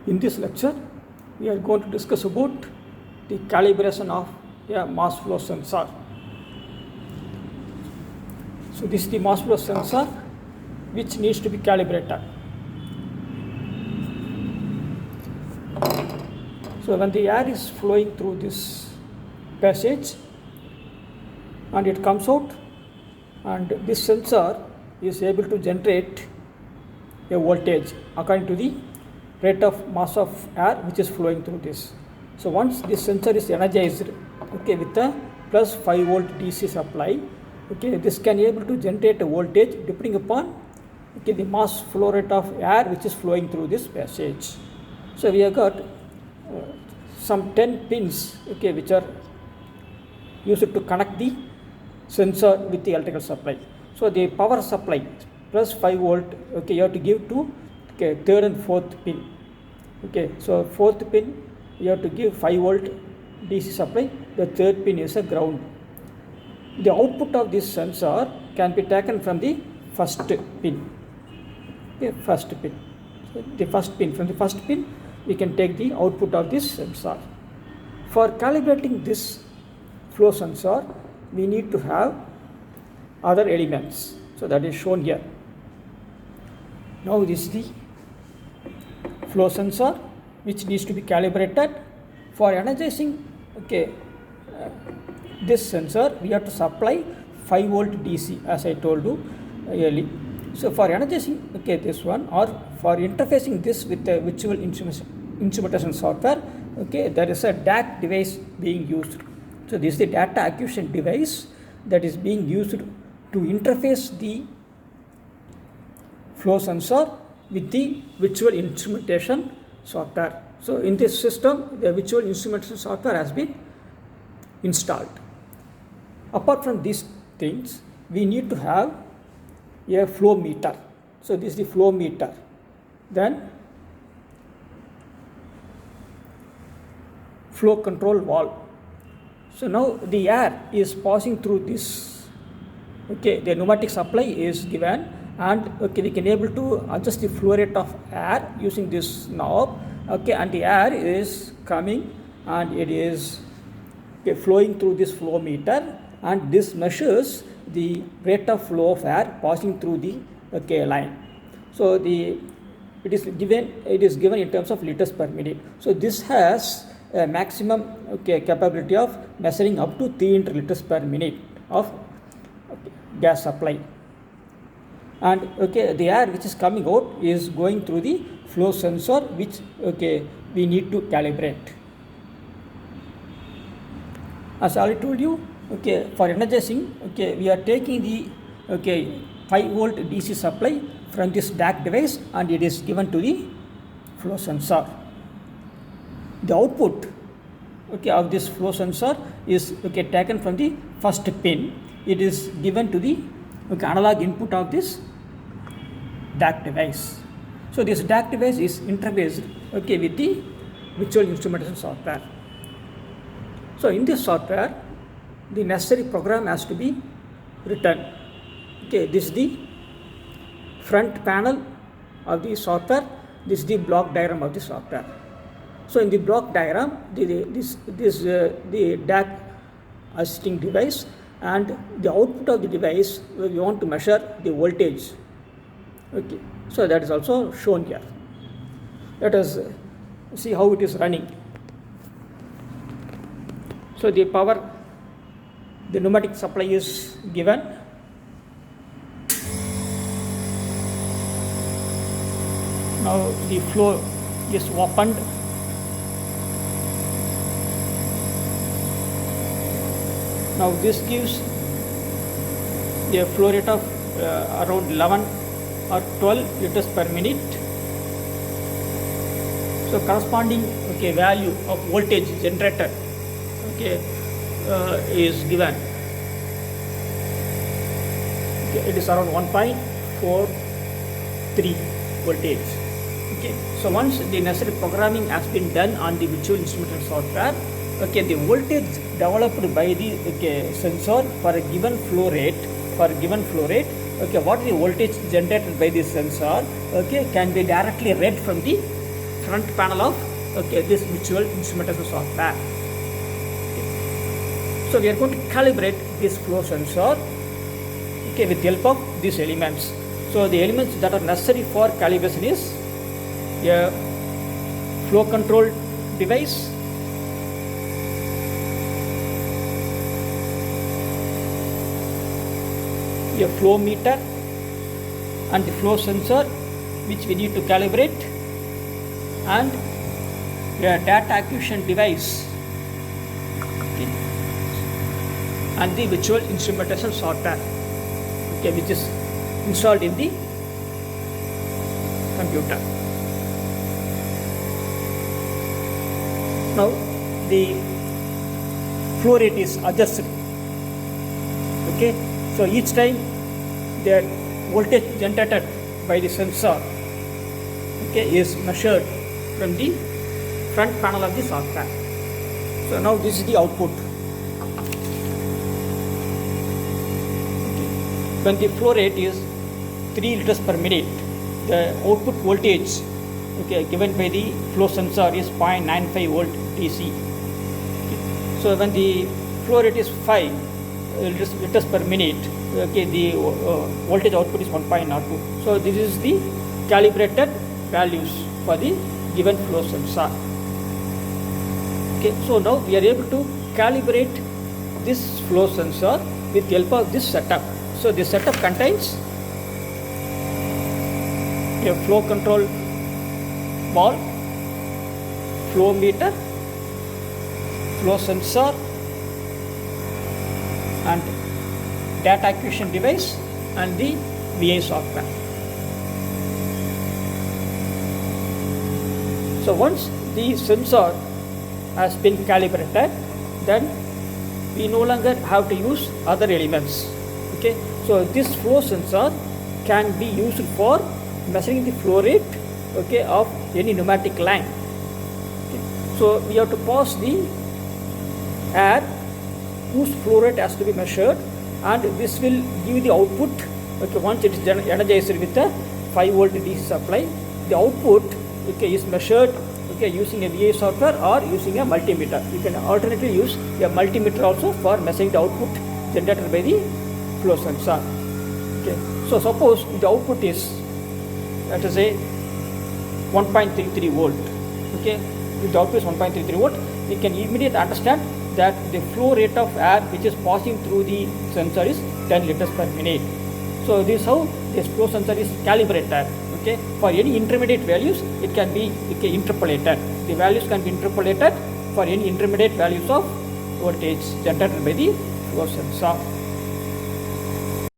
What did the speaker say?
In this lecture, we are going to discuss about the calibration of a mass flow sensor. So this is the mass flow sensor which needs to be calibrated. So when the air is flowing through this passage and it comes out, and this sensor is able to generate a voltage according to the rate of mass of air which is flowing through this. So once this sensor is energized, with a plus 5 volt DC supply, this can able to generate a voltage depending upon the mass flow rate of air which is flowing through this passage. So we have got some 10 pins which are used to connect the sensor with the electrical supply. So the power supply plus 5 volt you have to give to third and fourth pin. So fourth pin you have to give 5 volt DC supply, the third pin is a ground. The output of this sensor can be taken from the first pin. First pin. So the first pin, from the first pin we can take the output of this sensor. For calibrating this flow sensor, we need to have other elements. So that is shown here. Now this is the flow sensor which needs to be calibrated. For energizing this sensor, we have to supply 5 volt DC as I told you earlier. So for energizing this one, or for interfacing this with the virtual instrumentation software, there is a DAC device being used. So this is the data acquisition device that is being used to interface the flow sensor with the virtual instrumentation software. So in this system, the virtual instrumentation software has been installed. Apart from these things, we need to have a flow meter. So this is the flow meter. Then flow control valve. So now the air is passing through this. The pneumatic supply is given, and we can able to adjust the flow rate of air using this knob. And the air is coming and it is flowing through this flow meter, and this measures the rate of flow of air passing through the line. So it is given in terms of liters per minute. So this has a maximum capability of measuring up to 300 liters per minute of gas supply. And the air which is coming out is going through the flow sensor which we need to calibrate. As I already told you, for energizing, we are taking the 5 volt DC supply from this DAC device, and it is given to the flow sensor. The output of this flow sensor is taken from the first pin. It is given to the analog input of this DAC device. So this DAC device is interfaced with the virtual instrumentation software. So in this software, the necessary program has to be written. This is the front panel of the software. This is the block diagram of the software. So in the block diagram, the DAC assisting device, and the output of the device, we want to measure the voltage. So that is also shown here. Let us see how it is running. So the power, the pneumatic supply is given. Now the flow is opened. Now this gives a flow rate of around 11 or 12 liters per minute. So corresponding value of voltage generated is given. It is around 1.43 voltage. So once the necessary programming has been done on the virtual instrumentation software, the voltage developed by the sensor for a given flow rate, what is the voltage generated by this sensor can be directly read from the front panel of this visual instrumentation software. So we are going to calibrate this flow sensor with the help of these elements. So the elements that are necessary for calibration is a flow control device, a flow meter, and the flow sensor which we need to calibrate, and a data acquisition device, and the visual instrumentation software which is installed in the computer. Now the flow rate is adjusted. So each time the voltage generated by the sensor is measured from the front panel of the software. So now this is the output. When the flow rate is 3 liters per minute, the output voltage given by the flow sensor is 0.95 volt DC. So when the flow rate is 5 liters per minute, the voltage output is 1.02. So this is the calibrated values for the given flow sensor. So now we are able to calibrate this flow sensor with the help of this setup. So this setup contains a flow control ball, flow meter, flow sensor, and data acquisition device, and the VI software. So once the sensor has been calibrated, then we no longer have to use other elements. So this flow sensor can be used for measuring the flow rate of any pneumatic line. So we have to pass the air whose flow rate has to be measured, and this will give the output once it is energized with a 5 volt DC supply. The output is measured using a VI software or using a multimeter. You can alternately use a multimeter also for measuring the output generated by the flow sensor. So suppose the output is, let us say, 1.33 volt. If the output is 1.33 volt, we can immediately understand that the flow rate of air which is passing through the sensor is 10 liters per minute. So this is how this flow sensor is calibrated. For any intermediate values, it can be interpolated. The values can be interpolated for any intermediate values of voltage generated by the flow sensor.